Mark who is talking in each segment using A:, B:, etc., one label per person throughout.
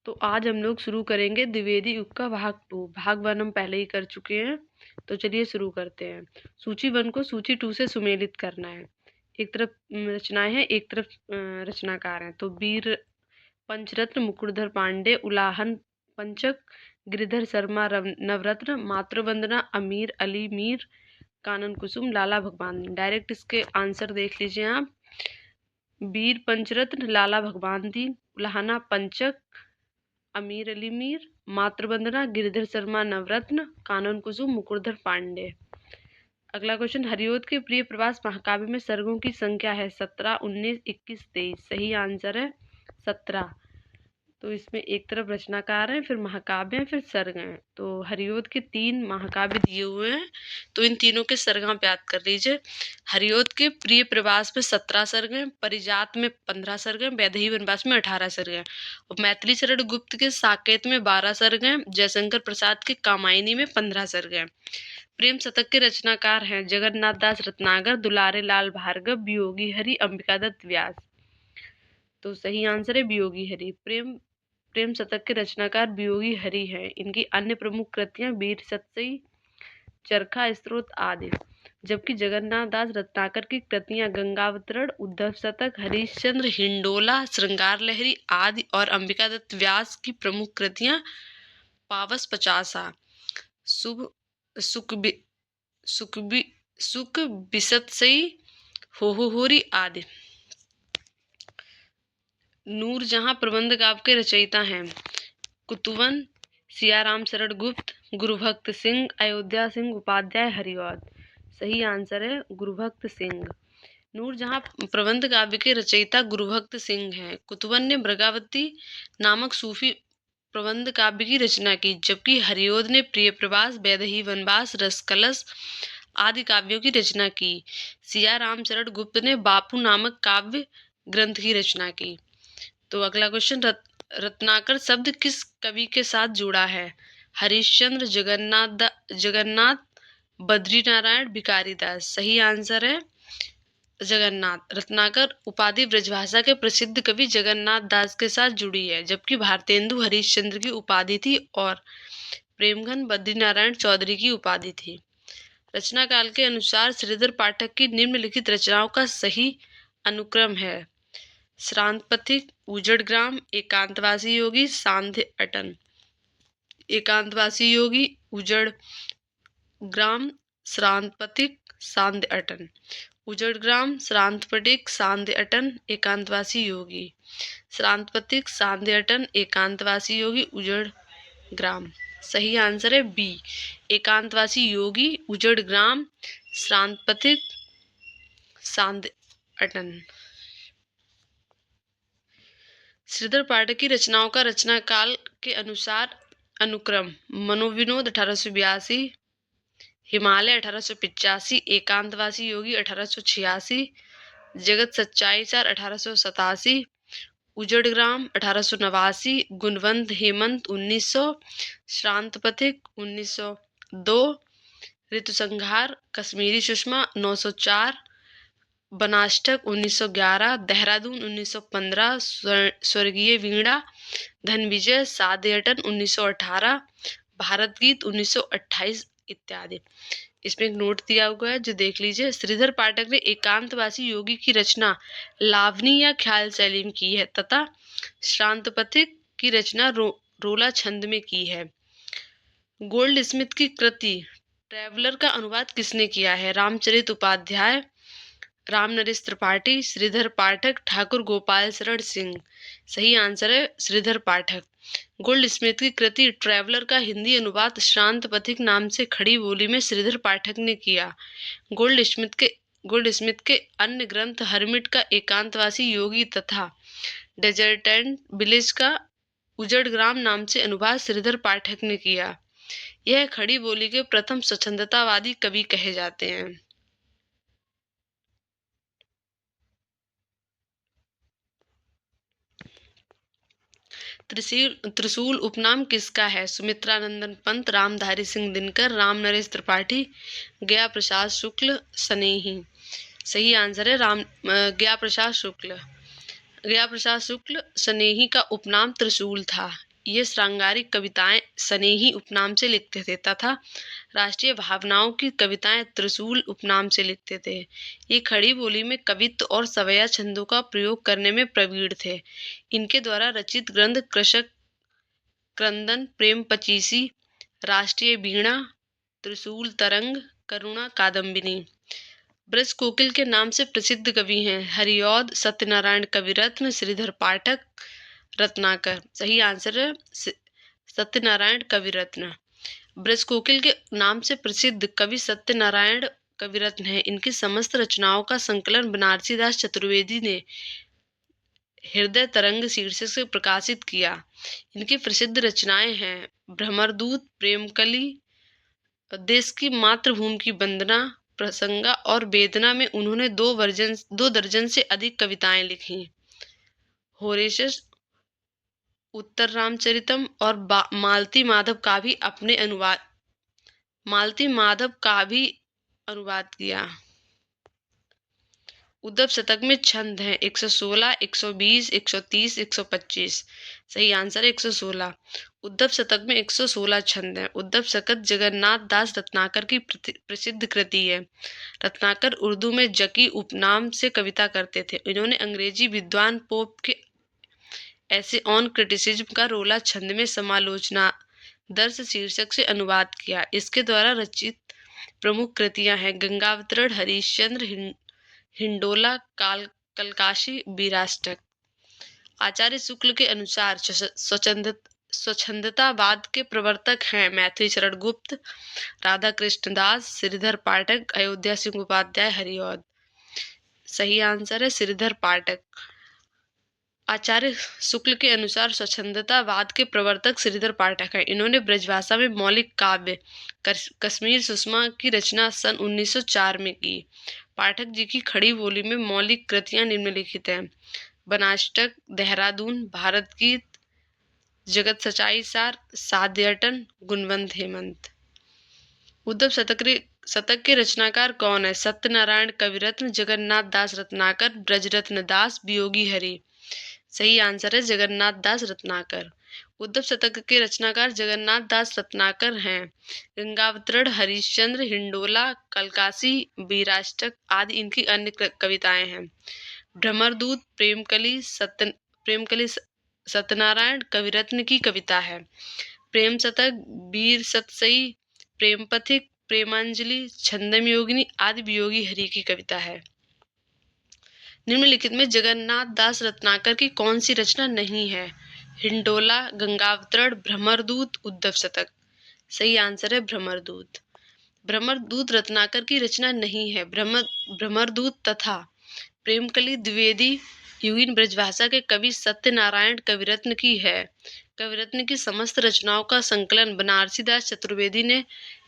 A: तो आज हम लोग शुरू करेंगे द्विवेदी युग का भाग 2। भाग 1 हम पहले ही कर चुके हैं। तो चलिए शुरू करते हैं। सूची 1 को सूची 2 से सुमेलित करना है। एक तरफ रचनाएं हैं, एक तरफ रचनाकार हैं। तो वीर पंचरत्न, मुकुटधर पांडे, उलाहन पंचक, गिरिधर शर्मा, नवरत्न, मातृवंदना, अमीर अली मीर, कानन कुसुम, लाला भगवान। डायरेक्ट इसके आंसर देख लीजिए आप। वीर पंचरत्न लाला भगवान दीन, उलाहना पंचक अमीर अली मीर, मातृवंदना गिरिधर शर्मा नवरत्न, कानन कुसुम मुकुटधर पांडे। अगला क्वेश्चन, हरिओद के प्रिय प्रवास महाकाव्य में सर्गों की संख्या है 17, 19, 21, 23। सही आंसर है 17। तो इसमें एक तरफ रचनाकार हैं, फिर महाकाव्य हैं, फिर सर्ग हैं। तो हरिओद के 3 महाकाव्य दिए हुए हैं, तो इन तीनों के सर्ग आप याद कर लीजिए। हरिओद के प्रिय प्रवास में 17 सर्ग हैं, परिजात में 15 सर्ग हैं, वैदेही वनवास में 18 सर्ग हैं, और मैथिली चरण गुप्त के साकेत में 12 सर्ग हैं, जयशंकर प्रसाद के कामायनी में 15 सर्ग हैं। प्रेम शतक के रचनाकार हैं जगन्नाथ दास रत्नाकर, दुलारे लाल भार्गव, वियोगी हरि, अंबिका दत्त व्यास। तो सही आंसर है वियोगी हरि। प्रेम शतक के रचनाकार वियोगी हरि हैं। इनकी अन्य प्रमुख कृतियां वीर सतसई, चरखा स्त्रोत आदि। जबकि जगन्नाथ दास रत्नाकर की कृतियां गंगावतरण, उद्धव शतक, हरिश्चंद्र, हिंडोला, श्रृंगार लहरी आदि और अंबिका दत्त व्यास की प्रमुख कृतियां पावस पचासा, शुभ सुख बिसतसई, होरी आदि। नूरजहां प्रबंध काव्य के रचयिता हैं कुतुवन, सियाराम शरण गुप्त, गुरुभक्त सिंह, अयोध्या सिंह उपाध्याय, हरिऔध। सही आंसर है गुरुभक्त सिंह। नूरजहां प्रबंध काव्य के रचयिता गुरुभक्त सिंह हैं। कुतुवन ने मृगावती नामक सूफी प्रबंध काव्य की रचना की, जबकि हरिऔध ने प्रिय प्रवास, वैदेही वनवास, रसकलश आदि काव्यों की रचना की। सियाराम शरण गुप्त ने बापू नामक काव्य ग्रंथ की रचना की। तो अगला क्वेश्चन, रत्नाकर शब्द किस कवि के साथ जुड़ा है? हरिश्चंद्र, जगन्नाथ, बद्री नारायण, भिखारी दास। सही आंसर है जगन्नाथ। रत्नाकर उपाधि ब्रजभाषा के प्रसिद्ध कवि जगन्नाथ दास के साथ जुड़ी है, जबकि भारतेंदु हरिश्चंद्र की उपाधि थी और प्रेमघन बद्री नारायण चौधरी की उपाधि थी। रचना काल के अनुसार श्रीधर पाठक की निम्नलिखित रचनाओं का सही अनुक्रम है: श्रांत पथिक, उजड़ ग्राम, एकांतवासी योगी, सांध्य अटन। एकांतवासी योगी, उजड़ ग्राम, श्रांत पथिक, सांध्य अटन। उजड़ ग्राम, श्रांत पथिक, सांध्य अटन, एकांतवासी योगी। श्रांत पथिक, सांध्य अटन, एकांतवासी योगी, उजड़ ग्राम। सही आंसर है बी, एकांतवासी योगी, उजड़ ग्राम, श्रांत पथिक, सांध्य अटन। श्रीधर पाठक की रचनाओं का रचना काल के अनुसार अनुक्रम: मनोविनोद 1882, हिमालय 1885, एकांतवासी योगी 1886, जगत सच्चाई 1887, उजड़ ग्राम 1889, गुणवंत हेमंत 1900, श्रांत पथिक 1902, ऋतुसंहार कश्मीरी सुषमा 904, बनाष्टक 1911, देहरादून 1915, स्वर्गीय वीणा धनविजय, साध्य अटन 1918, भारत गीत 1928 इत्यादि। इसमें एक नोट दिया हुआ है जो देख लीजिए। श्रीधर पाठक ने एकांतवासी योगी की रचना लावनी या ख्याल शैली में की है तथा श्रांत पथिक की रचना रोला छंद में की है। गोल्ड स्मिथ की कृति ट्रैवलर का अनुवाद किसने किया है? रामचरित उपाध्याय, राम नरेश त्रिपाठी, श्रीधर पाठक, ठाकुर गोपाल शरण सिंह। सही आंसर है श्रीधर पाठक। गोल्ड स्मिथ की कृति ट्रैवलर का हिंदी अनुवाद श्रांत पथिक नाम से खड़ी बोली में श्रीधर पाठक ने किया। गोल्ड स्मिथ के अन्य ग्रंथ हरमिट का एकांतवासी योगी तथा डेजर्टेंट विलेज का उजड़ ग्राम नाम से अनुवाद श्रीधर पाठक ने किया। यह खड़ी बोली के प्रथम स्वच्छंदतावादी कवि कहे जाते हैं। त्रिशूल उपनाम किसका है? सुमित्रा नंदन पंत, रामधारी सिंह दिनकर, राम नरेश त्रिपाठी, गया प्रसाद शुक्ल, स्नेही। सही आंसर है गया प्रसाद शुक्ल। गया प्रसाद शुक्ल स्नेही का उपनाम त्रिशूल था। ये श्रृंगारिक कविताएं स्नेही उपनाम से लिखते थे तथा राष्ट्रीय भावनाओं की कविताएं त्रिशूल उपनाम से लिखते थे। ये खड़ी बोली में कवित्व और सवैया छंदों का प्रयोग करने में प्रवीण थे। इनके द्वारा रचित ग्रंथ कृषक क्रंदन, प्रेम पचीसी, राष्ट्रीय वीणा, त्रिशूल तरंग, करुणा कादम्बिनी। ब्रज कोकिल के नाम से प्रसिद्ध कवि हैं हरिऔध, सत्यनारायण कविरत्न, श्रीधर पाठक, रत्नाकर। सही आंसर है सत्यनारायण कविरत्न। ब्रज कोकिल के नाम से प्रसिद्ध कवि सत्यनारायण कविरत्न है। इनकी समस्त रचनाओं का संकलन बनारसी दास चतुर्वेदी ने हृदय तरंग शीर्षक से प्रकाशित किया। इनकी प्रसिद्ध रचनाएं हैं भ्रमरदूत, प्रेमकली, देश की मातृभूमि की वंदना, प्रसंगा और वेदना में उन्होंने दो दर्जन से अधिक कविताएं लिखी। होरेशस, उत्तर रामचरितम और मालती माधव का भी अनुवाद किया। उद्धव शतक में छंद हैं 116, 120, 130, 125। सही आंसर है 116। उद्धव शतक में 116 छंद हैं। उद्धव शतक जगन्नाथ दास रत्नाकर की प्रसिद्ध कृति है। रत्नाकर उर्दू में जकी उपनाम से कविता करते थे। इन्होंने अंग्रेजी विद्वान पोप के ऐसे ऑन क्रिटिसिज्म का रोला छंद में समालोचना दर्श शीर्षक से अनुवाद किया। इसके द्वारा रचित प्रमुख कृतियां हैं गंगावतरण, हरिश्चंद्र, हिंडोला, कलकाशी, बीराष्टक। आचार्य शुक्ल के अनुसार स्वच्छंदतावाद के प्रवर्तक हैं मैथिली शरण गुप्त, राधा कृष्ण दास, श्रीधर पाठक, अयोध्या सिंह उपाध्याय, हरिऔध। सही आंसर है श्रीधर पाठक। आचार्य शुक्ल के अनुसार स्वच्छंदतावाद के प्रवर्तक श्रीधर पाठक हैं। इन्होंने ब्रजभाषा में मौलिक काव्य कश्मीर सुषमा की रचना सन 1904 में की। पाठक जी की खड़ी बोली में मौलिक कृतियां निम्नलिखित हैं बनाष्टक, देहरादून, भारत गीत, जगत सच्चाई सार, साध्यटन, गुणवंत हेमंत। उद्धव शतक के रचनाकार कौन है? सत्यनारायण कविरत्न, जगन्नाथ दास रत्नाकर, ब्रजरत्न दास, वियोगी हरि। सही आंसर है जगन्नाथ दास रत्नाकर। उद्धव शतक के रचनाकार जगन्नाथ दास रत्नाकर हैं। गंगावतरण, हरिश्चंद्र, हिंडोला, कलकासी, बीराष्टक आदि इनकी अन्य कविताएं हैं। भ्रमरदूत, प्रेमकली सत्यनारायण कविरत्न की कविता है। प्रेम शतक, वीर सतसई, प्रेम पथिक, प्रेमांजलि, छंदम योगिनी आदि वियोगी हरि की कविता है। निम्नलिखित में जगन्नाथ दास रत्नाकर की कौन सी रचना नहीं है? हिंडोला, गंगावतरण, भ्रमरदूत, उद्धव शतक। सही आंसर है भ्रमरदूत। भ्रमरदूत रत्नाकर की रचना नहीं है। भ्रमरदूत तथा प्रेमकली द्विवेदी युगीन ब्रजभाषा के कवि सत्यनारायण कविरत्न की है। कविरत्न की समस्त रचनाओं का संकलन बनारसी दास चतुर्वेदी ने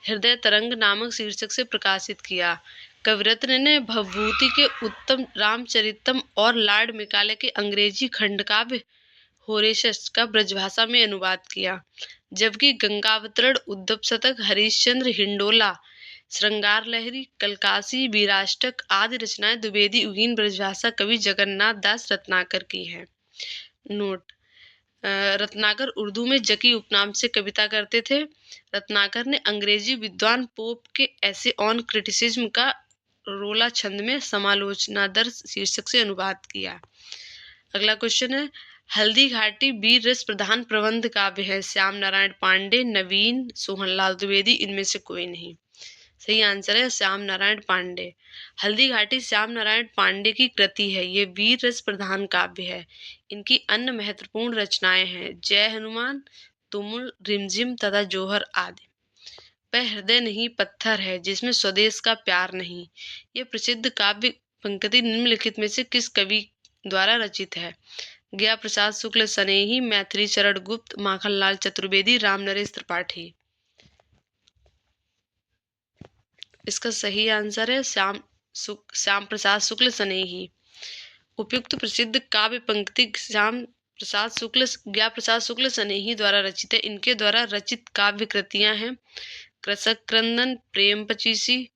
A: हृदय तरंग नामक शीर्षक से प्रकाशित किया। कविरत्न ने भवभूति के उत्तम रामचरितम और लॉर्ड मेकाले के अंग्रेजी खंडकाव्य होरेशस का ब्रजभाषा में अनुवाद किया, जबकि गंगावतरण, उद्धव शतक, हरिश्चंद्र, हिंडोला, श्रृंगार लहरी, कलकासी, बीराष्टक आदि रचनाएं द्विवेदी युगीन ब्रजभाषा कवि जगन्नाथ दास रत्नाकर की हैं। नोट: रत्नाकर उर्दू में जकी उपनाम से कविता करते थे। रत्नाकर ने अंग्रेजी विद्वान पोप के ऐसे ऑन क्रिटिसिज्म का रोला छंद में समालोचनादर्श शीर्षक से अनुवाद किया। अगला क्वेश्चन है हल्दी घाटी वीर रस प्रधान प्रबंध काव्य है। श्याम नारायण पांडे, नवीन, सोहनलाल द्विवेदी, इनमें से कोई नहीं। सही आंसर है श्याम नारायण पांडे। हल्दी घाटी श्याम नारायण पांडे की कृति है। ये वीर रस प्रधान काव्य है। इनकी अन्य महत्वपूर्ण रचनाएं हैं जय हनुमान, तुमुल, रिमझिम तथा जोहर आदि। वह हृदय नहीं पत्थर है जिसमें स्वदेश का प्यार नहीं। ये प्रसिद्ध काव्य पंक्ति निम्नलिखित में से किस कवि द्वारा रचित है? गया प्रसाद शुक्ल स्नेही, मैथिली शरण गुप्त, माखनलाल चतुर्वेदी, रामनरेश त्रिपाठी। इसका सही आंसर है श्याम प्रसाद शुक्ल स्नेही। उपयुक्त प्रसिद्ध काव्य पंक्ति गया प्रसाद शुक्ल स्नेही द्वारा रचित है। इनके द्वारा रचित काव्य कृतियां हैं कृषक क्रंदन, प्रेम पचीसी,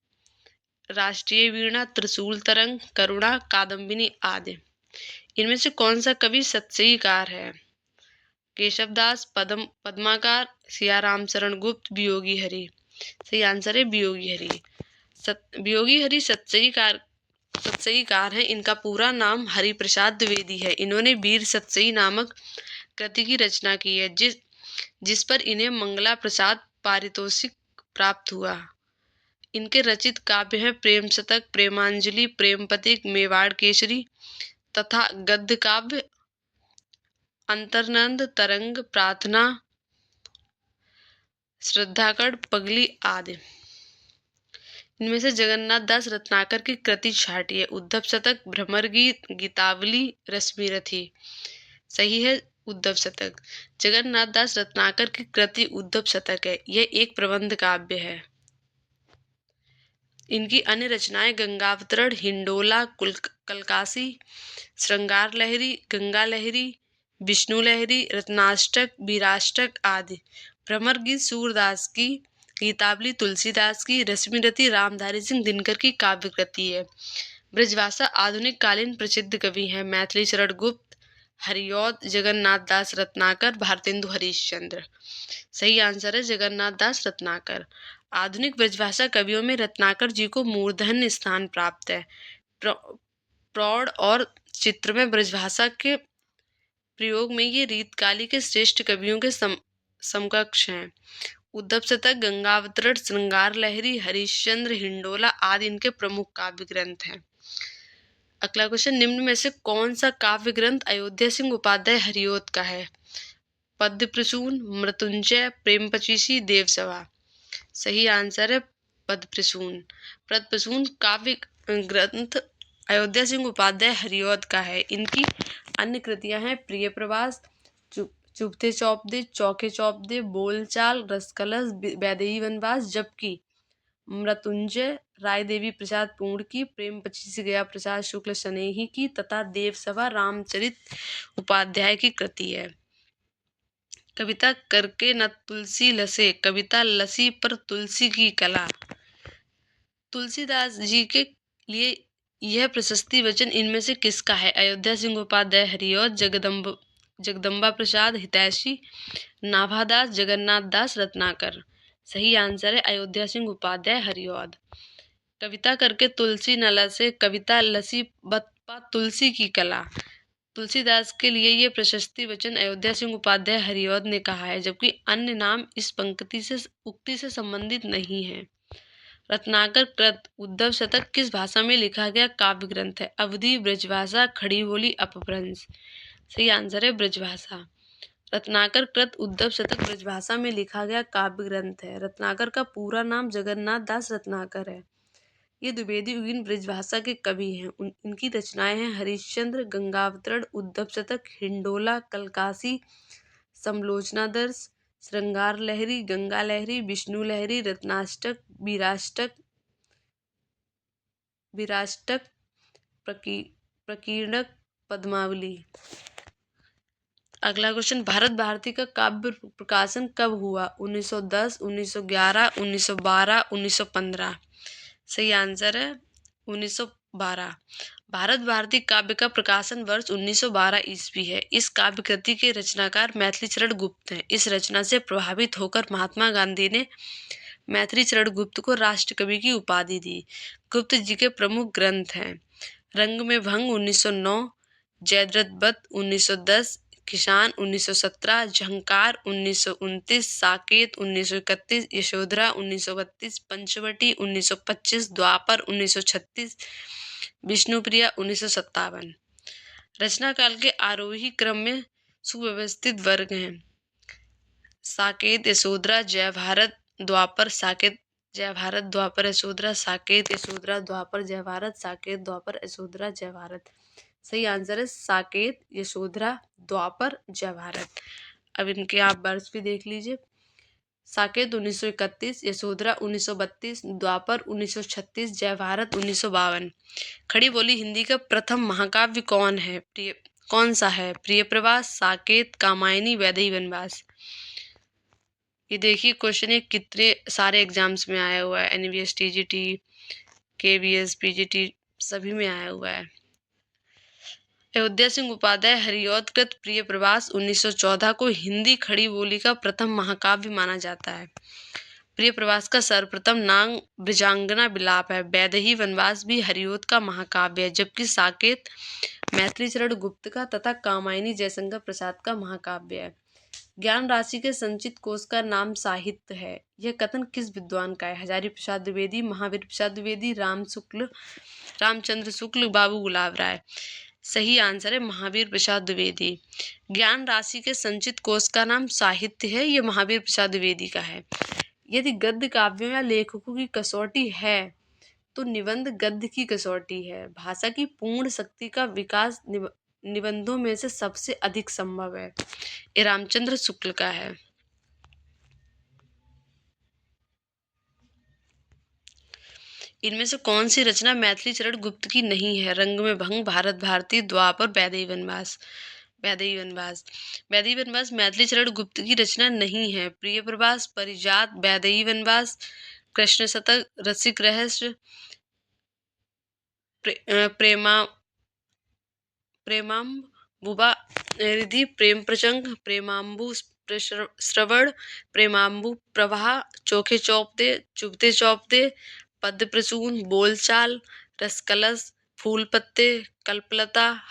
A: राष्ट्रीय वीणा, त्रिशूल तरंग, करुणा कादम्बिनी आदि। इनमें से कौन सा कवि सतसईकार है? केशवदास, पद्माकर, सियाराम शरण गुप्त, वियोगी हरि। सही आंसर है वियोगी हरि। वियोगी हरि सतसईकार हैं। इनका पूरा नाम हरिप्रसाद द्विवेदी है। इन्होंने वीर सतसई नामक कृति की रचना की है, जिस पर इन्हें मंगला प्रसाद पारितोषिक प्राप्त हुआ। इनके रचित काव्य हैं प्रेम शतक, प्रेमांजलि, प्रेम पथिक, मेवाड़ केसरी तथा गद्य काव्य अंतर्नंद, तरंग, प्रार्थना, श्रद्धाकण, पगली आदि। इनमें से जगन्नाथ दास रत्नाकर की कृति छाटी है। उद्धव शतक, भ्रमर गीत, गीतावली, रश्मिरथी। सही है उद्धव शतक। जगन्नाथ दास रत्नाकर की कृति उद्धव शतक है। यह एक प्रबंध काव्य है। इनकी अन्य रचनाएं गंगावतरण, हिंडोला, कलकासी, श्रृंगार लहरी, गंगा लहरी, विष्णु लहरी, रत्नाष्टक, वीराष्टक आदि। भ्रमर गीत सूरदास की, गीतावली तुलसीदास की, रश्मिरथी रामधारी सिंह दिनकर की काव्य कृति है। ब्रजभाषा आधुनिक कालीन प्रसिद्ध कवि हैं मैथिली शरण गुप्त, हरिऔध, जगन्नाथ दास रत्नाकर, भारतेंदु हरिश्चंद्र। सही आंसर है जगन्नाथ दास रत्नाकर। आधुनिक ब्रजभाषा कवियों में रत्नाकर जी को मूर्धन्य स्थान प्राप्त है। प्रौढ़ और चित्र में ब्रजभाषा के प्रयोग में ये रीतकाली के श्रेष्ठ कवियों के समकक्ष हैं। उद्धव शतक, गंगावतरण, श्रृंगार लहरी, हरिश्चंद्र, हिंडोला आदि इनके प्रमुख काव्य ग्रंथ हैं। अगला क्वेश्चन, निम्न में से कौन सा काव्य ग्रंथ अयोध्या सिंह उपाध्याय हरिऔध का है? पद्य प्रसून, मृत्युंजय, प्रेम पचीसी, देवसभा। सही आंसर है पद्य प्रसून। पद्य प्रसून काव्य ग्रंथ अयोध्या सिंह उपाध्याय हरिऔध का है। इनकी अन्य कृतियां हैं प्रिय प्रवास, चुपते चौपदे, चौके चौपदे, बोलचाल, रसकलश, वैदेही वनवास, जबकि मृत्युंजय राय देवी प्रसाद पूर्ण की, प्रेम पचीसी गया प्रसाद शुक्ल स्नेही की तथा देवसभा रामचरित उपाध्याय की कृति है। कविता करके न तुलसी लसे, कविता लसी पर तुलसी की कला। तुलसीदास जी के लिए यह प्रशस्ति वचन इनमें से किसका है? अयोध्या सिंह उपाध्याय हरिऔध, जगदम्बा प्रसाद हितैषी, नाभादास, जगन्नाथ दास रत्नाकर। सही आंसर है अयोध्या सिंह उपाध्याय हरिऔध। कविता करके तुलसी न लसे, कविता लसी बत्पा तुलसी की कला। तुलसीदास के लिए ये प्रशस्ति वचन अयोध्या सिंह उपाध्याय हरिऔध ने कहा है, जबकि अन्य नाम इस उक्ति से संबंधित नहीं है। रत्नाकर कृत उद्धव शतक किस भाषा में लिखा गया काव्य ग्रंथ है? अवधी, ब्रजभाषा, खड़ी बोली, अपभ्रंश। सही आंसर है ब्रजभाषा। रत्नाकर कृत उद्धव शतक ब्रजभाषा में लिखा गया काव्य ग्रंथ है। रत्नाकर का पूरा नाम जगन्नाथ दास रत्नाकर है। ये द्विवेदी युगीन ब्रजभाषा के कवि हैं। इनकी रचनाएं हैं हरिश्चंद्र, गंगावतरण, उद्धव शतक, हिंडोला, कलकासी, समलोचनादर्श, श्रृंगार लहरी, गंगा लहरी, विष्णु लहरी, रत्नाष्टक, विराष्टक, प्रकीर्णक, पद्मावली। अगला क्वेश्चन, भारत भारती का काव्य प्रकाशन कब हुआ? 1910, 1911, 1912, 1915। सही आंसर है 1912। भारत भारती काव्य का प्रकाशन वर्ष 1912 ईस्वी है। इस काव्य कृति के रचनाकार मैथिली शरण गुप्त हैं। इस रचना से प्रभावित होकर महात्मा गांधी ने मैथिली शरण गुप्त को राष्ट्रकवि की उपाधि दी। गुप्त जी के प्रमुख ग्रंथ हैं रंग में भंग 1909, जयद्रथ वध 1910, किसान 1917, झंकार 1929, साकेत 1931, यशोधरा 1932, पंचवटी 1925, द्वापर 1936, विष्णुप्रिया 1957। रचना काल के आरोही क्रम में सुव्यवस्थित वर्ग हैं। साकेत, यशोधरा, जय भारत, द्वापर, साकेत, जय भारत, द्वापर, यशोधरा, साकेत, यशोधरा, द्वापर, जय भारत, साकेत, द्वापर, यशोधरा, जय भारत। सही आंसर है साकेत, यशोधरा, द्वापर, जय भारत। अब इनके आप वर्ष भी देख लीजिए। साकेत 1931, यशोधरा 1932, द्वापर 1936, जय भारत 1952। खड़ी बोली हिंदी का प्रथम महाकाव्य कौन सा है? प्रिय प्रवास, साकेत, कामायनी, वैदेही वनवास। ये देखिए क्वेश्चन ये कितने सारे एग्जाम्स में आया हुआ है। एनवीएस, टीजीटी, केवीएस, पीजीटी सभी में आया हुआ है। अयोध्या सिंह उपाध्याय हरिऔध कृत प्रिय प्रवास 1914 को हिंदी खड़ी बोली का प्रथम महाकाव्य माना जाता है। प्रिय प्रवास का सर्वप्रथम नाम ब्रजांगना विलाप है। वैदेही वनवास भी हरिऔध का महाकाव्य है, जबकि साकेत मैथिली चरण गुप्त का तथा कामायनी जयशंकर प्रसाद का महाकाव्य है। ज्ञान राशि के संचित कोश का नाम साहित्य है। यह कथन किस विद्वान का है? हजारी प्रसाद द्विवेदी, महावीर प्रसाद द्विवेदी, रामचंद्र शुक्ल, बाबू गुलाब राय। सही आंसर है महावीर प्रसाद द्विवेदी। ज्ञान राशि के संचित कोश का नाम साहित्य है, यह महावीर प्रसाद द्विवेदी का है। यदि गद्य काव्यों या लेखकों की कसौटी है तो निबंध गद्य की कसौटी है। भाषा की पूर्ण शक्ति का विकास निबंधों में से सबसे अधिक संभव है। ये रामचंद्र शुक्ल का है। इनमें से कौन सी रचना मैथिली चरण गुप्त की नहीं है? रंग में भंग, भारत भारती, द्वापर, वैदेही वनवास। वैदेही वनवास। वैदेही वनवास मैथिली चरण गुप्त की रचना नहीं है। प्रिय प्रवास, परिजात, वैदेही वनवास, कृष्ण शतक, रसिक रहस्य, प्रेमाम्बुबा रिधि, प्रेम प्रसंग, प्रेमाम्बु श्रवण, प्रेमाम्बु प्रवाह, चोखे चौपते, चुभते चौपते, पद्य प्रसून, बोलचाल, रसकलश, फूल पत्ते, कल्पलता,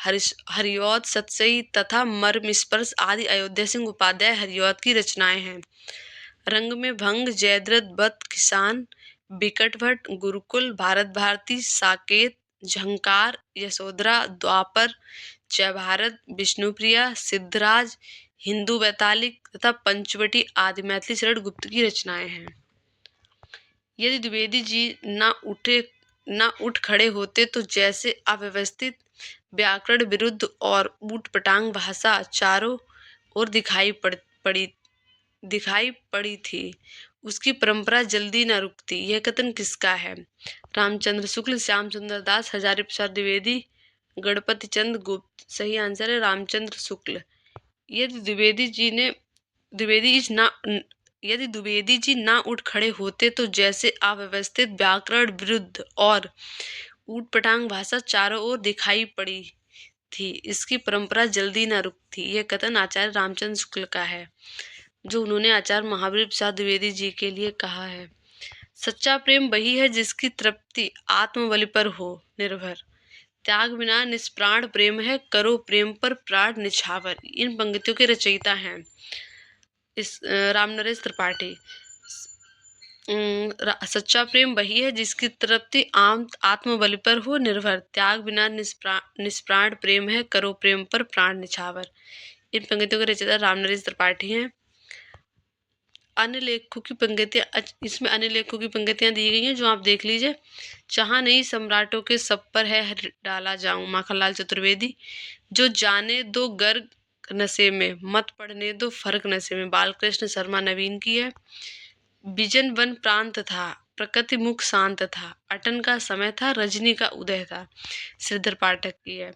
A: हरिऔध, सतसई तथा मर्म स्पर्श आदि अयोध्या सिंह उपाध्याय हरिऔध की रचनाएं हैं। रंग में भंग, जयद्रथ बत, किसान, बिकट भट्ट, गुरुकुल, भारत भारती, साकेत, झंकार, यशोधरा, द्वापर, जय भारत, विष्णुप्रिया, सिद्धराज, हिंदू वैतालिक तथा पंचवटी आदि मैथिली चरण गुप्त की रचनाएं हैं। यदि द्विवेदी जी न उठ खड़े होते तो जैसे अव्यवस्थित, व्याकरण विरुद्ध और ऊटपटांग भाषा चारों ओर दिखाई पड़ी थी, उसकी परंपरा जल्दी न रुकती। यह कथन किसका है? रामचंद्र शुक्ल, श्याम सुंदर दास, हजारी प्रसाद द्विवेदी, गणपति चंद्र गुप्त। सही आंसर है रामचंद्र शुक्ल। यदि द्विवेदी जी ना उठ खड़े होते तो जैसे अव्यवस्थित, व्याकरण विरुद्ध और ऊटपटांग भाषा चारों ओर दिखाई पड़ी थी, इसकी परंपरा जल्दी न रुकती। यह कथन आचार्य रामचंद्र शुक्ल का है, जो उन्होंने आचार्य महावीर प्रसाद द्विवेदी जी के लिए कहा है। सच्चा प्रेम वही है जिसकी तृप्ति आत्मबलि पर हो निर्भर। त्याग बिना निष्प्राण प्रेम है, करो प्रेम पर प्राण निछावर। इन पंक्तियों के रचयिता हैं रामनरेश त्रिपाठी। सच्चा प्रेम वही है जिसकी तृप्ति आत्मबलि पर हो निर्भर। त्याग बिना निष्प्राण प्रेम है, करो प्रेम पर प्राण निछावर। इन पंक्तियों के रचयिता रामनरेश त्रिपाठी हैं। अन्य लेखकों की पंक्तियां, इसमें अन्य लेखकों की पंक्तियां दी गई हैं, जो आप देख लीजिए। जहां नहीं सम्राटों के सब पर है डाला जाऊं, माखनलाल चतुर्वेदी। जो जाने दो गर्ग नशे में, मत पढ़ने दो फर्क नशे में, बालकृष्ण शर्मा नवीन की है। बिजन वन प्रांत था, प्रकृति मुख शांत था, अटन का समय था, रजनी का उदय था, श्रीधर पाठक की है।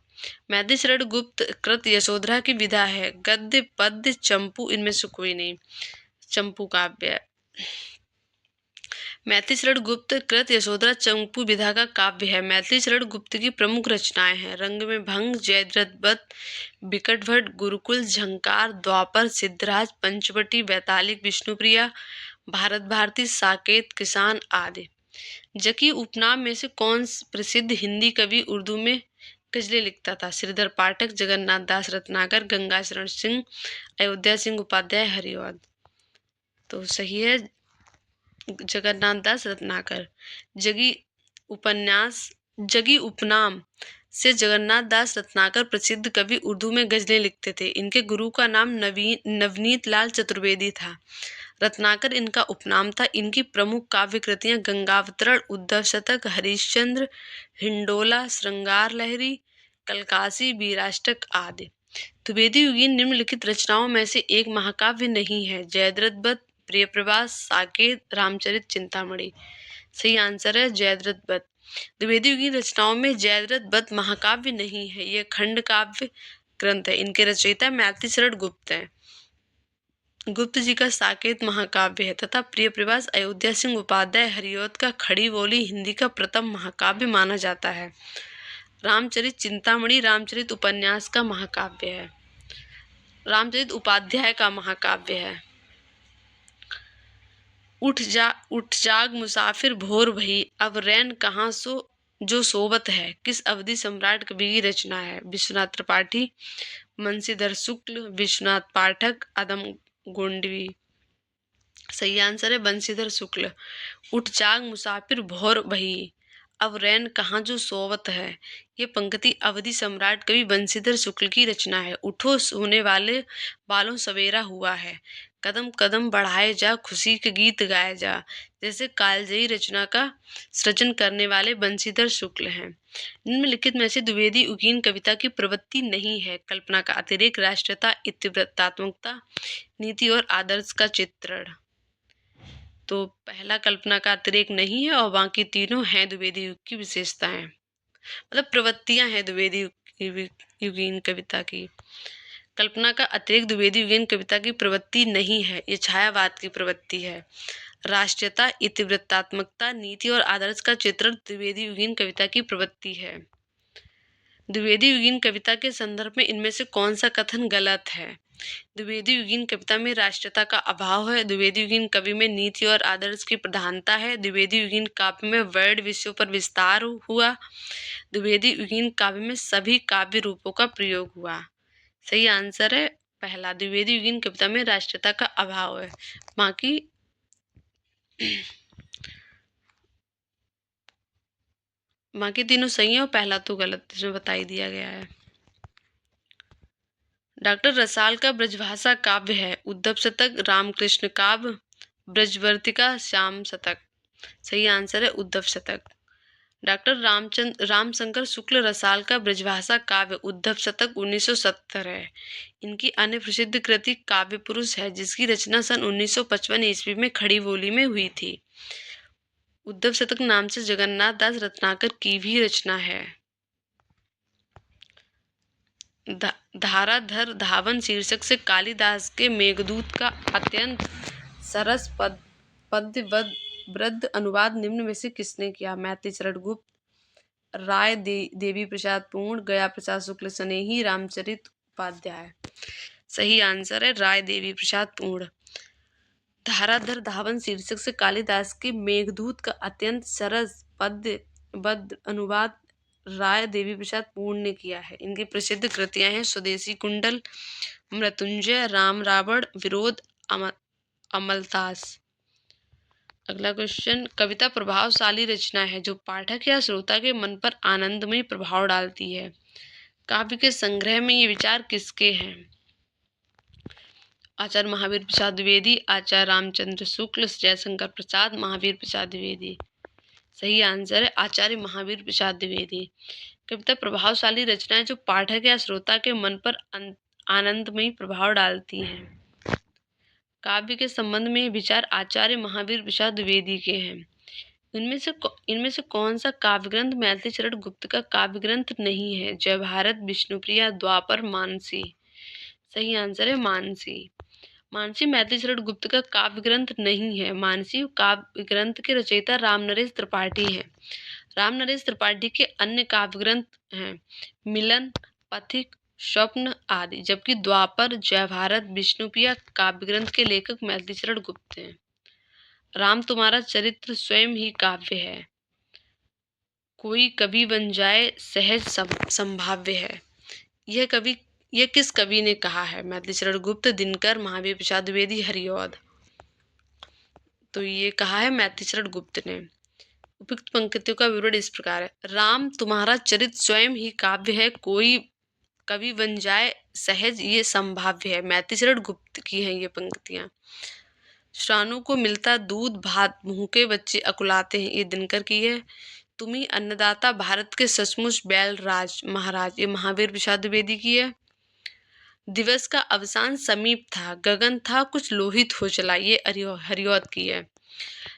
A: मैथिली चरण गुप्त कृत यशोधरा की विधा है, गद्य पद्य चंपू, इनमें से कोई नहीं, चंपू काव्य है। मैथिली चरण गुप्त कृत यशोधरा चंपू विधा का काव्य है। मैथिली चरण गुप्त की प्रमुख रचनाएं हैं रंग में भंग, जयद्रथ बत, बिकट भट्ट, गुरुकुल, झंकार, द्वापर, सिद्धराज, पंचवटी, वैतालिक, विष्णुप्रिया, भारत भारती, साकेत, किसान आदि। जकी उपनाम में से कौन प्रसिद्ध हिंदी कवि उर्दू में गजलें लिखता था? श्रीधर पाठक, जगन्नाथ दास रत्नाकर, गंगाशरण सिंह, अयोध्या सिंह उपाध्याय हरिऔध। तो सही है जगन्नाथ दास रत्नाकर। जगी उपनाम से जगन्नाथ दास रत्नाकर प्रसिद्ध कवि उर्दू में गजलें लिखते थे। इनके गुरु का नाम नवनीत लाल चतुर्वेदी था। रत्नाकर इनका उपनाम था। इनकी प्रमुख काव्य कृतियां गंगावतरण, उद्धव शतक, हरिश्चंद्र, हिंडोला, श्रृंगार लहरी, कलकासी, वीराष्टक आदि। द्विवेदी युगीन निम्नलिखित रचनाओं में से एक महाकाव्य नहीं है? जयद्रथ बत, प्रिय प्रवास, साकेत, रामचरित चिंतामणि। सही आंसर है जयद्रथ बत। द्विवेदी युगीन रचनाओं में जयद्रथ बत महाकाव्य नहीं है, यह खंड काव्य ग्रंथ है। इनके रचयिता मैथिली चरण गुप्त हैं। गुप्त जी का साकेत महाकाव्य है तथा प्रिय प्रवास अयोध्या सिंह उपाध्याय हरिऔध का खड़ी बोली हिंदी का प्रथम महाकाव्य माना जाता है। रामचरित चिंतामणि रामचरित उपन्यास का महाकाव्य है। रामचरित उपाध्याय का महाकाव्य है। उठ जाग मुसाफिर भोर भई, अब रैन कहाँ सो जो सोवत है, किस अवधि सम्राट कवि की रचना है। विश्वनाथ त्रिपाठी, बंशीधर शुक्ल, विश्वनाथ पाठक, अदम गोंडवी। सही आंसर है बंशीधर शुक्ल। उठ जाग मुसाफिर भोर भई, अब रैन कहाँ जो सोवत है, ये पंक्ति अवधि सम्राट कवि बंशीधर शुक्ल की रचना है। उठो सोने वाले बालों सवेरा हुआ है, कदम कदम बढ़ाए जा, खुशी के गीत गाए जा, जैसे कालजयी रचना का सृजन करने वाले बंशीधर शुक्ल हैं। निम्नलिखित में से द्विवेदी उगीन कविता की प्रवृत्ति नहीं है। कल्पना का अतिरेक, राष्ट्रीयता, इतिवृत्तात्मकता, नीति और आदर्श का चित्रण। तो पहला कल्पना का अतिरेक नहीं है और बाकी तीनों हैं द्विवेदी युग की विशेषताएं, मतलब प्रवृत्तियां हैं द्विवेदी युगीन कविता की। कल्पना का अतिरेक द्विवेदी युगीन कविता की प्रवृत्ति नहीं है, ये छायावाद की प्रवृत्ति है। राष्ट्रीयता, इतिवृत्तात्मकता, नीति और आदर्श का चित्रण द्विवेदी युगीन कविता की प्रवृत्ति है। द्विवेदी युगीन कविता के संदर्भ में इनमें से कौन सा कथन गलत है। द्विवेदी युगीन कविता में राष्ट्रीयता का अभाव है। द्विवेदी युगीन कवि में नीति और आदर्श की प्रधानता है। द्विवेदी युगीन काव्य में वर्ण विषयों पर विस्तार हुआ। द्विवेदी युगीन काव्य में सभी काव्य रूपों का प्रयोग हुआ। सही आंसर है पहला, द्विवेदी युगीन कविता में राष्ट्रीयता का अभाव है। बाकी तीनों सही है और पहला तो गलत इसमें बता ही दिया गया है। डॉक्टर रसाल का ब्रजभाषा काव्य है। उद्धव शतक, रामकृष्ण काव्य, ब्रजवर्तिका, श्याम शतक। सही आंसर है उद्धव शतक। डॉक्टर रामशंकर शुक्ल रसाल का ब्रजभाषा काव्य उद्धव शतक 1970 है। इनकी अन्य प्रसिद्ध कृति काव्य पुरुष है, जिसकी रचना सन 1955 ईस्वी में खड़ी बोली में हुई थी। उद्धव शतक नाम से जगन्नाथ दास रत्नाकर की भी रचना है। धाराधर धावन शीर्षक से कालिदास के मेघदूत का अत्यंत सरस पद्यबद्ध अनुवाद निम्न में से किसने किया। मैथिली शरण गुप्त, राय देवी प्रसाद पूर्ण, गया प्रसाद शुक्ल स्नेही, रामचरित उपाध्याय। सही आंसर है राय देवी प्रसाद पूर्ण। धाराधर धावन शीर्षक से कालिदास के मेघदूत का अत्यंत सरस पद्यबद्ध अनुवाद राय देवी प्रसाद पूर्ण ने किया है। इनकी प्रसिद्ध कृतियां हैं स्वदेशी कुंडल, मृत्युंजय, राम रावण, विरोध, अमलतास। अगला क्वेश्चन, कविता प्रभावशाली रचना है जो पाठक या श्रोता के मन पर आनंदमय प्रभाव डालती है। काव्य के संग्रह में ये विचार किसके हैं। आचार्य महावीर प्रसाद द्विवेदी, आचार्य रामचंद्र शुक्ल, जयशंकर प्रसाद, महावीर प्रसाद द्विवेदी। सही आंसर है आचार्य महावीर प्रसाद द्विवेदी। कविता प्रभावशाली रचना है जो पाठक या श्रोता के मन पर आनंदमय प्रभाव डालती हैं। काव्य के संबंध में विचार आचार्य महावीर प्रसाद द्विवेदी के हैं। इनमें से कौन सा काव्य ग्रंथ मैथिली शरण गुप्त का काव्य ग्रंथ नहीं है। जय भारत, विष्णुप्रिया, द्वापर, मानसी। सही आंसर है मानसी। मानसी मैथिली शरण गुप्त का काव्य ग्रंथ नहीं है। मानसी काव्य ग्रंथ के रचयिता रामनरेश त्रिपाठी हैं। रामनरेश त्रिपाठी के अन्य काव्य ग्रंथ हैं मिलन, पथिक, स्वप्न आदि, जबकि द्वापर, जय भारत, विष्णुप्रिया काव्य ग्रंथ के लेखक मैथिली शरण गुप्त हैं। राम तुम्हारा चरित्र स्वयं ही काव्य है। कोई कवि बन जाए सहज संभाव्य है। यह किस कवि ने कहा है। मैथिली शरण गुप्त, दिनकर, महावीर प्रसाद द्विवेदी, हरिऔध। तो ये कहा है मैथिली शरण गुप्त ने। उपयुक्त पंक्तियों का विवरण इस प्रकार है। राम तुम्हारा चरित्र स्वयं ही काव्य है, कोई कवि बन जाए सहज ये संभाव्य है। मैथिली शरण गुप्त की हैं ये पंक्तियां। श्रानों को मिलता दूध भात, मुंह के बच्चे अकुलाते हैं, ये दिनकर की है। तुम्ही अन्नदाता भारत के, सचमुच बैल राज महाराज, ये महावीर प्रसाद द्विवेदी की है। दिवस का अवसान समीप था, गगन था कुछ लोहित हो चला, ये हरिऔध की है।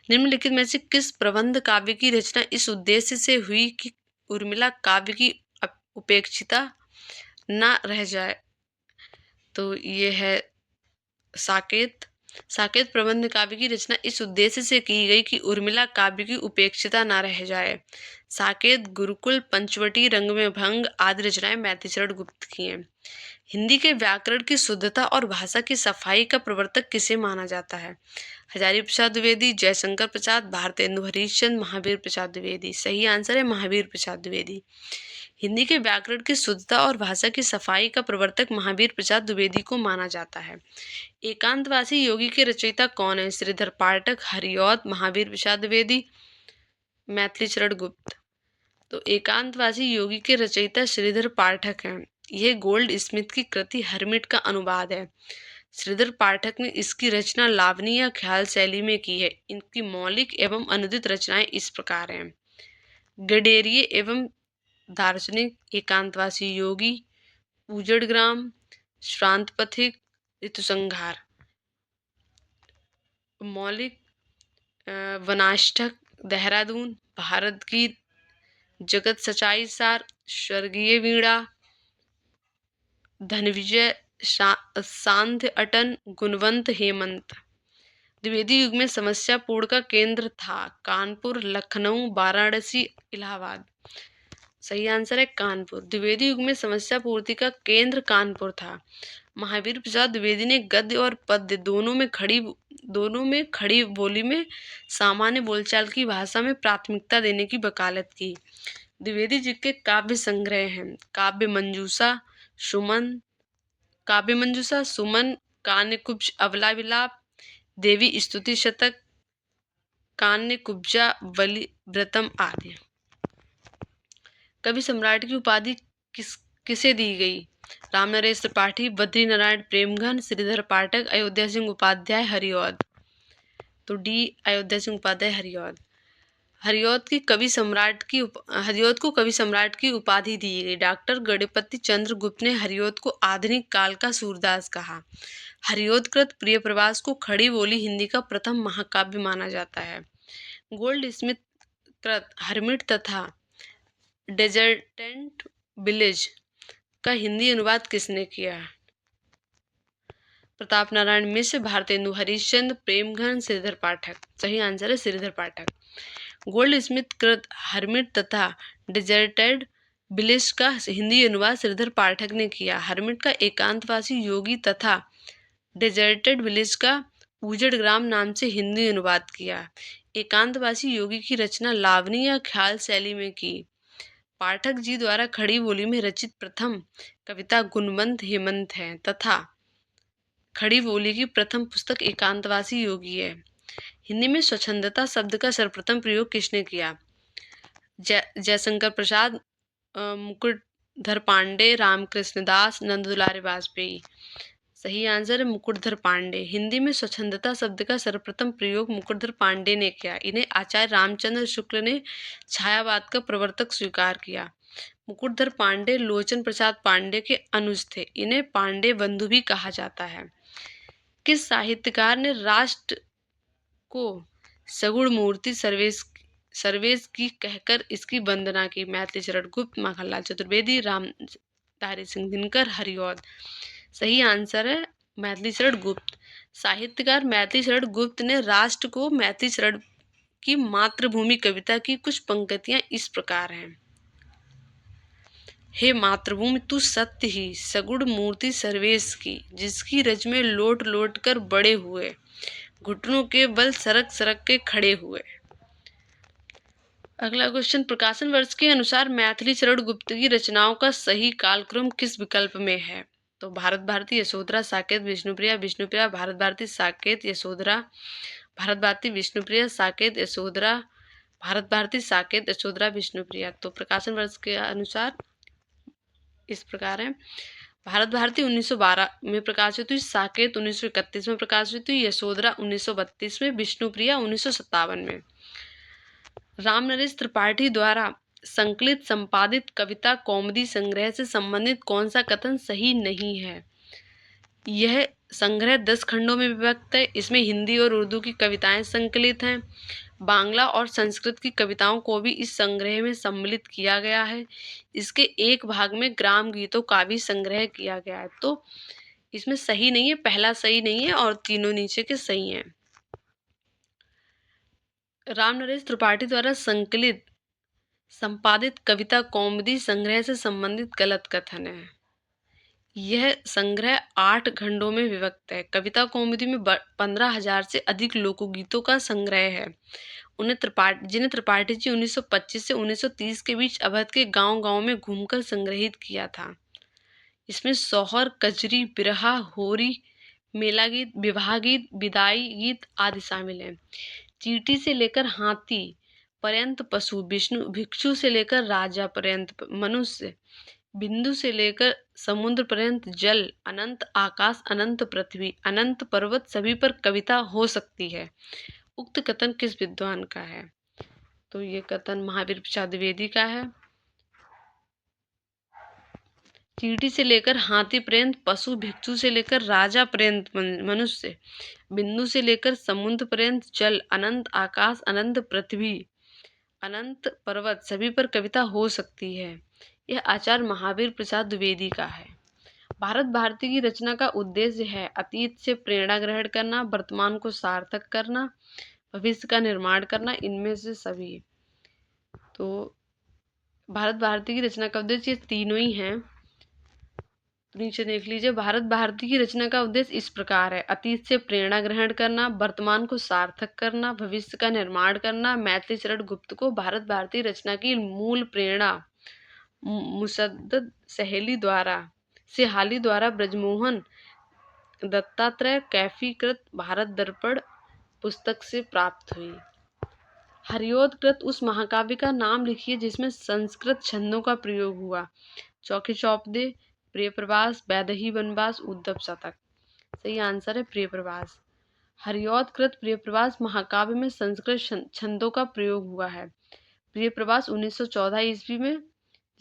A: निम्नलिखित में से किस प्रबंध काव्य की रचना इस उद्देश्य से हुई कि उर्मिला काव्य की उपेक्षिता न रह जाए। तो ये है साकेत। साकेत प्रबंध काव्य की रचना इस उद्देश्य से की गई कि उर्मिला काव्य की उपेक्षिता न रह जाए। साकेत, गुरुकुल, पंचवटी, रंग में भंग आदि रचनाएं मैथिलीशरण गुप्त की हैं। हिंदी के व्याकरण की शुद्धता और भाषा की सफाई का प्रवर्तक किसे माना जाता है? हजारी प्रसाद द्विवेदी, जयशंकर प्रसाद, भारतेंदु हरिश्चंद्र, महावीर प्रसाद द्विवेदी। सही आंसर है महावीर प्रसाद द्विवेदी। हिंदी के व्याकरण की शुद्धता और भाषा की सफाई का प्रवर्तक महावीर प्रसाद द्विवेदी को माना जाता है। एकांतवासी योगी के रचयिता कौन है? श्रीधर पाठक, हरिऔध, महावीर प्रसाद द्विवेदी, मैथिलीशरण गुप्त। तो एकांतवासी योगी के रचयिता श्रीधर पाठक हैं। यह गोल्ड स्मिथ की कृति हर्मिट का अनुवाद है। श्रीधर पाठक ने इसकी रचना लावनी या ख्याल शैली में की है। इनकी मौलिक एवं अनुदित रचनाएं इस प्रकार हैं: गडेरिये एवं दार्शनिक, एकांतवासी योगी, उजड़ ग्राम, श्रांत पथिक, ऋतुसंहार। मौलिक वनाष्टक, देहरादून, भारत गीत, जगत सच्चाई सार, स्वर्गीय वीणा, धनविजय, सांध्य अटन, गुणवंत, हेमंत। द्विवेदी युग में समस्या पूर्ण का केंद्र था कानपुर, लखनऊ, वाराणसी, इलाहाबाद। सही आंसर है कानपुर। द्विवेदी युग में समस्या पूर्ति का केंद्र कानपुर था। महावीर प्रसाद द्विवेदी ने गद्य और पद्य दोनों में खड़ी बोली में सामान्य बोलचाल की भाषा में प्राथमिकता देने की वकालत की। द्विवेदी जी के काव्य संग्रह हैं: काव्य मंजूषा, सुमन, कान्यकुब्ज, अबला विलाप, देवी स्तुति शतक, कान्यकुब्जा, बलि व्रतम आदि। कवि सम्राट की उपाधि किसे दी गई? रामनरेश त्रिपाठी, बद्री नारायण प्रेमघन, श्रीधर पाठक, अयोध्या सिंह उपाध्याय, हरिऔध। तो डी, अयोध्या सिंह उपाध्याय, हरिऔध। हरिऔध को कवि सम्राट की उपाधि दी गई। डॉक्टर गणपति चंद्र गुप्त ने हरिऔध को आधुनिक काल का सूरदास कहा। हरिऔध कृत प्रिय प्रवास को खड़ी बोली हिंदी का प्रथम महाकाव्य माना जाता है। गोल्ड स्मिथ कृत हर्मिट तथा डेजर्टेंट विलेज का हिंदी अनुवाद किसने किया? प्रताप नारायण मिश्र, भारतेंदु हरिश्चंद्र, प्रेमघन, श्रीधर पाठक। सही आंसर है श्रीधर पाठक। गोल्ड स्मिथ कृत हर्मिट तथा डेजर्टेड विलेज का हिंदी अनुवाद श्रीधर पाठक ने किया। हर्मिट का एकांतवासी योगी तथा डेजर्टेड विलेज का उजड़ ग्राम नाम से हिंदी अनुवाद किया। एकांतवासी योगी की रचना लावनी या ख्याल शैली में की। पाठक जी द्वारा खड़ी बोली में रचित प्रथम कविता गुणवंत हेमंत है तथा खड़ी बोली की प्रथम पुस्तक एकांतवासी योगी है। हिंदी में स्वच्छंदता शब्द का सर्वप्रथम प्रयोग किसने किया? जयशंकर प्रसाद, मुकुटधर पांडे, रामकृष्ण दास, नंद दुलारे वाजपेयी। सही आंसर है मुकुटधर पांडे। हिंदी में स्वच्छंदता शब्द का सर्वप्रथम प्रयोग मुकुटधर पांडे ने किया। इन्हें आचार्य रामचंद्र शुक्ल ने छायावाद का प्रवर्तक स्वीकार किया। मुकुटधर पांडे लोचन प्रसाद पांडे के अनुज थे। इन्हें पांडे बंधु भी कहा जाता है। किस साहित्यकार ने राष्ट्र को सगुण मूर्ति सर्वेश की कहकर इसकी वंदना की? मैथिलीशरण गुप्त, माखनलाल चतुर्वेदी, रामधारी सिंह दिनकर, हरिऔध। सही आंसर है मैथिलीशरण गुप्त। साहित्यकार मैथिलीशरण गुप्त ने राष्ट्र को मैथिलीशरण की मातृभूमि कविता की कुछ पंक्तियां इस प्रकार हैं: हे मातृभूमि तू सत्य ही, सगुण मूर्ति सर्वेश की, जिसकी रज में लोट लोट कर बड़े हुए, घुटनों के बल सरक सरक के खड़े हुए। अगला क्वेश्चन, प्रकाशन वर्ष के अनुसार मैथिलीशरण गुप्त की रचनाओं का सही कालक्रम किस विकल्प में है? तो भारत भारती, यशोधरा, साकेत, विष्णुप्रिया, विष्णुप्रिया, भारत भारती, साकेत, यशोधरा, भारत भारती, विष्णुप्रिया, साकेत, यशोधरा, भारत भारती, साकेत, यशोधरा, विष्णुप्रिया। तो प्रकाशन वर्ष के अनुसार इस प्रकार है: भारत भारती 1912 में प्रकाशित हुई, साकेत 1931 में प्रकाशित हुई, यशोधरा 1932 में, विष्णुप्रिया 1957 में। रामनरेश त्रिपाठी द्वारा संकलित संपादित कविता कौमुदी संग्रह से संबंधित कौन सा कथन सही नहीं है? यह संग्रह 10 खंडों में विभक्त है। इसमें हिंदी और उर्दू की कविताएं संकलित हैं। बांग्ला और संस्कृत की कविताओं को भी इस संग्रह में सम्मिलित किया गया है। इसके एक भाग में ग्राम गीतों का भी संग्रह किया गया है। तो इसमें सही नहीं है, पहला सही नहीं है और तीनों नीचे के सही हैं। राम नरेश त्रिपाठी द्वारा संकलित संपादित कविता कौमुदी संग्रह से संबंधित गलत कथन है। यह संग्रह 8 खंडों में विभक्त है। कविता कौमुदी में 15,000 से अधिक लोकगीतों का संग्रह है। जिन्हें त्रिपाठी जी 1925 से 1930 के बीच अवध के गांव-गांव में घूमकर संग्रहित किया था। इसमें सोहर, कजरी, बिरहा, होरी, मेला गीत, विवाह गीत, विदाई गीत आदि शामिल हैं। चींटी से लेकर हाथी पर्यंत पशु, विष्णु भिक्षु से लेकर राजा पर्यंत मनुष्य, बिंदु से लेकर समुद्र पर्यंत जल, अनंत आकाश, अनंत पृथ्वी, अनंत पर्वत सभी पर कविता हो सकती है। उक्त कथन किस विद्वान का है? तो ये कथन महावीर प्रसाद द्विवेदी का है। चींटी से लेकर हाथी पर्यंत पशु, भिक्षु से लेकर राजा पर्यंत मनुष्य, बिंदु से लेकर समुद्र पर्यंत जल, अनंत आकाश, अनंत पृथ्वी, अनंत पर्वत सभी पर कविता हो सकती है। यह आचार्य महावीर प्रसाद द्विवेदी का है। भारत भारती की रचना का उद्देश्य है अतीत से प्रेरणा ग्रहण करना, वर्तमान को सार्थक करना, भविष्य का निर्माण करना, इनमें से सभी। तो भारत भारती की रचना का उद्देश्य ये तीनों ही हैं। नीचे देख लीजिए, भारत भारती की रचना का उद्देश्य इस प्रकार है: अतीत से प्रेरणा ग्रहण करना, वर्तमान को सार्थक करना, भविष्य का निर्माण करना। मैथिली शरण गुप्त को भारत भारती रचना की मूल प्रेरणा मुसद्दद सेहाली द्वारा ब्रजमोहन दत्तात्रेय कैफीकृत भारत दर्पण पुस्तक से प्राप्त हुई। हरिओद कृत उस महाकाव्य का नाम लिखिए जिसमें संस्कृत छंदों का प्रयोग हुआ। चौकी चौपदे, प्रिय प्रवास, वैदेही वनवास, उद्धव शतक। सही आंसर है प्रिय प्रवास। हरिओद कृत प्रिय प्रवास महाकाव्य में संस्कृत छंदों का प्रयोग हुआ है। प्रिय प्रवास 1914 ईस्वी में,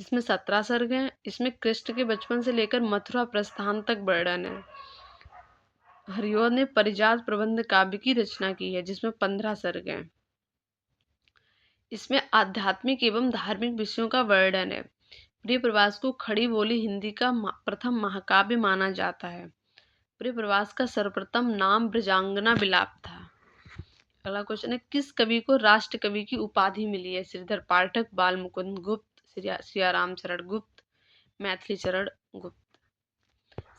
A: जिसमें 17 सर्ग हैं। इसमें कृष्ण के बचपन से लेकर मथुरा प्रस्थान तक वर्णन है। हरिओद ने परिजात प्रबंध काव्य की रचना की है, जिसमें 15 सर्ग हैं। इसमें आध्यात्मिक एवं धार्मिक विषयों का वर्णन है। प्रिय प्रवास को खड़ी बोली हिंदी का प्रथम महाकाव्य माना जाता है। प्रिय प्रवास का सर्वप्रथम नाम ब्रजांगना विलाप था। अगला क्वेश्चन है, किस कवि को राष्ट्र कवि की उपाधि मिली है? श्रीधर पाठक, बाल मुकुंद गुप्त, सियाराम चरण गुप्त, मैथिली चरण गुप्त।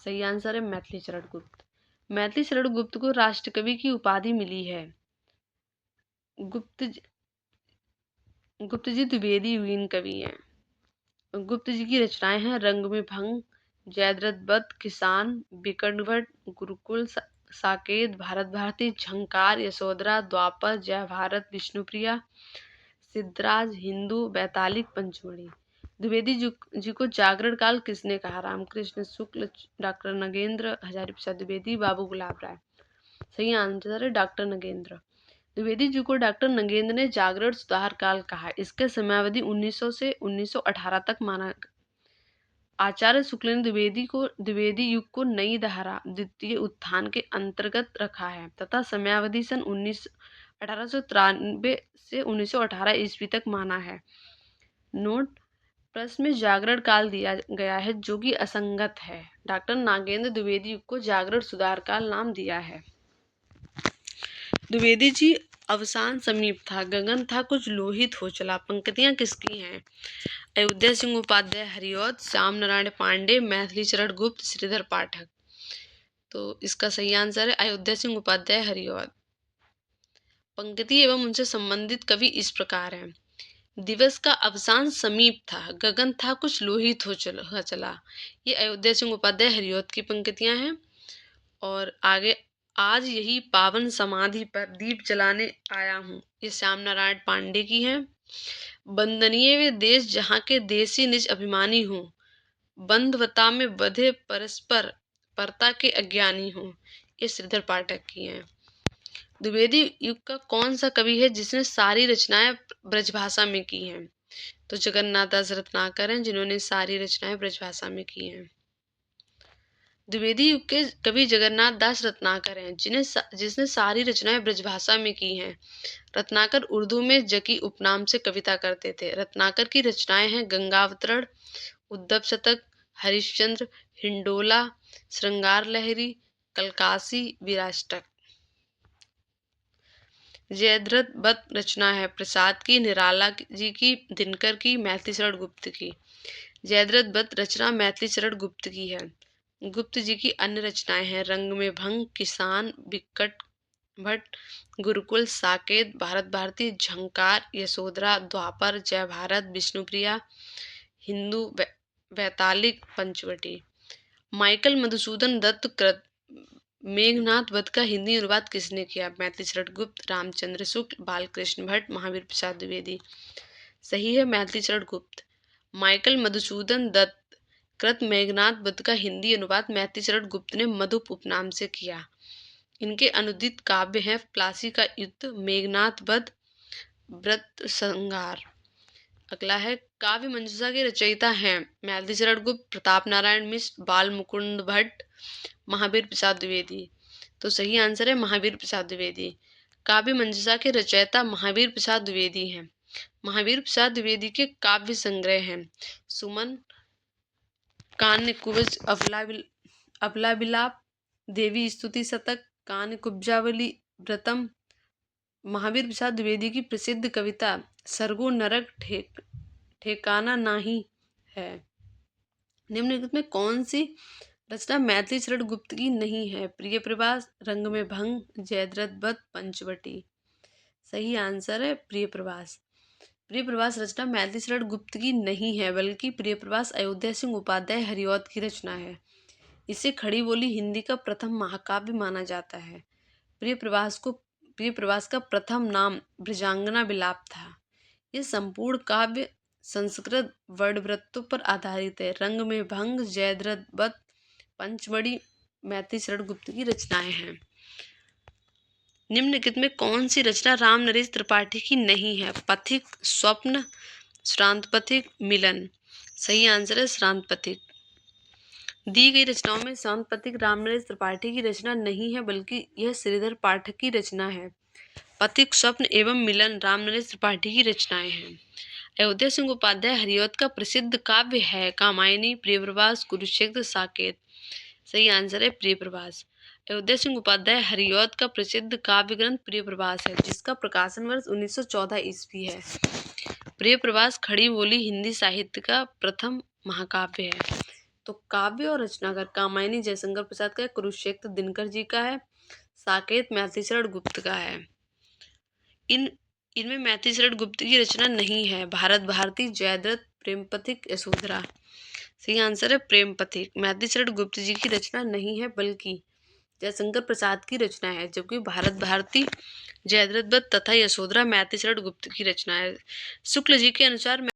A: सही आंसर है मैथिली चरण गुप्त। मैथिली चरण गुप्त को राष्ट्र कवि की उपाधि मिली है। गुप्त जी द्विवेदी युगीन कवि हैं। गुप्त जी की रचनाएं हैं रंग में भंग, जयद्रथ वध, किसान, बिकटवट, गुरुकुल, साकेत, भारत भारती, झंकार, यशोधरा, द्वापर, जय भारत, विष्णुप्रिया, सिद्धराज, हिंदू, वैतालिक, पंचमढ़ी। द्विवेदी जी को जागरण काल किसने कहा? रामकृष्ण शुक्ल, डॉक्टर नगेंद्र, हजारी प्रसाद द्विवेदी, बाबू गुलाब राय। सही आंसर है डॉक्टर नगेंद्र। द्विवेदी जी को डॉक्टर नगेंद्र ने जागरण सुधार काल कहा। इसका समयावधि 1900 से 1918 तक माना। आचार्य शुक्ल ने द्विवेदी युग को नई धारा द्वितीय उत्थान के अंतर्गत रखा है तथा समयावधि सन 1893 से 1918 ईस्वी तक माना है। नोट: प्रश्न में जागरण काल दिया गया है जो कि असंगत है। डॉक्टर नागेंद्र द्विवेदी युग को जागरण सुधार काल नाम दिया है। द्विवेदी जी अवसान समीप था, गगन था कुछ लोहित हो चला। पंक्तियां किसकी हैं? अयोध्या सिंह उपाध्याय हरिऔध, श्याम नारायण पांडे, मैथिली चरण गुप्त, श्रीधर पाठक। तो इसका सही आंसर है अयोध्या सिंह उपाध्याय हरिऔध। पंक्ति एवं उनसे संबंधित कवि इस प्रकार हैं: दिवस का अवसान समीप था, गगन था कुछ लोहित हो चला। ये अयोध्या सिंह उपाध्याय हरिऔध की पंक्तियां हैं। और आगे, आज यही पावन समाधि पर दीप जलाने आया हूँ, ये श्याम नारायण पांडे की है। वंदनीय वे देश जहाँ के देसी निज अभिमानी हूँ, बंधवता में बधे परस्पर परता के अज्ञानी हूँ, ये श्रीधर पाठक की हैं। द्विवेदी युग का कौन सा कवि है जिसने सारी रचनाएं ब्रजभाषा में की हैं? तो जगन्नाथ दास रत्नाकर हैं जिन्होंने सारी रचनाएं ब्रजभाषा में की हैं। द्विवेदी युग के कवि जगन्नाथ दास रत्नाकर हैं जिसने सारी रचनाएं ब्रजभाषा में की हैं। रत्नाकर उर्दू में जकी उपनाम से कविता करते थे। रत्नाकर की रचनाएं हैं गंगावतरण, उद्धव शतक, हरिश्चंद्र, हिंडोला, श्रृंगार लहरी, कलकासी, विराष्टक। जयद्रथ वध रचना है प्रसाद की, निराला जी की, दिनकर की, मैथिली शरण गुप्त की। जयद्रथ वध रचना मैथिली शरण गुप्त की है। गुप्त जी की अन्य रचनाएं हैं रंग में भंग, किसान, विकट भट्ट, गुरुकुल, साकेत, भारत भारती, झंकार, यशोधरा, द्वापर, जय भारत, विष्णुप्रिया, हिंदू, वैतालिक, पंचवटी। माइकल मधुसूदन दत्त कृत मेघनाथ वध का हिंदी अनुवाद किसने किया? मैथिली शरण गुप्त, रामचंद्र शुक्ल, बालकृष्ण भट्ट, महावीर प्रसाद द्विवेदी। सही है मैथिली शरण गुप्त। माइकल मधुसूदन दत्त कृत मेघनाथ वध का हिंदी अनुवाद मैथिली शरण गुप्त ने मधुप उपनाम से किया। इनके अनुदित काव्य हैं प्लासी का युद्ध, मेघनाथ वध, व्रत संहार। अगला है काव्य मंजूषा के रचयिता हैं मैथिली शरण गुप्त, प्रताप नारायण मिश्र, बाल मुकुंद भट्ट, महावीर प्रसाद द्विवेदी। तो सही आंसर है महावीर प्रसाद द्विवेदी। काव्य मंजूषा के रचयिता महावीर प्रसाद द्विवेदी हैं। महावीर प्रसाद द्विवेदी के काव्य संग्रह हैं सुमन, कान्य कुब्ज, अबला विलाप, देवी स्तुति शतक, कान्य कुब्जावली, व्रतम। महावीर प्रसाद द्विवेदी की प्रसिद्ध कविता सरगो नरक ठेकाना नाही है। निम्नलिखित में कौन सी रचना मैथिली शरण गुप्त की नहीं है? प्रिय प्रवास, रंग में भंग, जयद्रथ वध, पंचवटी। सही आंसर है प्रिय प्रवास। प्रिय प्रवास रचना मैथिली शरण गुप्त की नहीं है, बल्कि प्रिय प्रवास अयोध्या सिंह उपाध्याय हरिऔध की रचना है। इसे खड़ी बोली हिंदी का प्रथम महाकाव्य माना जाता है। प्रिय प्रवास का प्रथम नाम ब्रजांगना विलाप था। यह संपूर्ण काव्य संस्कृत वर्णवृत्तों पर आधारित है। रंग में भंग, जयद्रथ वध, पंचवटी मैथिली शरण गुप्त की रचनाएं हैं। निम्नलिखित में कौन सी रचना राम नरेश त्रिपाठी की नहीं है? पथिक, स्वप्न, श्रांत पथिक, मिलन। सही आंसर है श्रांत पथिक। दी गई रचनाओं में श्रांत पथिक राम नरेश त्रिपाठी की रचना नहीं है, बल्कि यह श्रीधर पाठक की रचना है। पथिक, स्वप्न एवं मिलन राम नरेश त्रिपाठी की रचनाएं हैं। अयोध्या सिंह उपाध्याय हरिऔध का प्रसिद्ध काव्य है कामायनी, प्रियप्रवास, कुरुक्षेत्र, साकेत। सही आंसर है प्रियप्रवास। अयोध्या सिंह उपाध्याय हरिऔध का प्रसिद्ध काव्य ग्रंथ प्रियप्रवास है, जिसका प्रकाशन वर्ष 1914 ईस्वी है। प्रियप्रवास खड़ी बोली हिंदी साहित्य का प्रथम महाकाव्य है। तो काव्य और रचनाकार कामायनी जयशंकर प्रसाद का है, कुरुक्षेत्र दिनकर जी का है, साकेत मैथिली शरण गुप्त का है। इनमें मैथिली शरण गुप्त की रचना नहीं है। भारत भारती, जयद्रथ, प्रेमपथिक, यशोधरा। सही आंसर है प्रेमपथिक। मैथिली शरण गुप्त जी की रचना नहीं है, बल्कि जयशंकर प्रसाद की रचना है, जबकि भारत भारती, जयद्रथ वध तथा यशोधरा मैथिली शरण गुप्त की रचना है। शुक्ल जी के अनुसार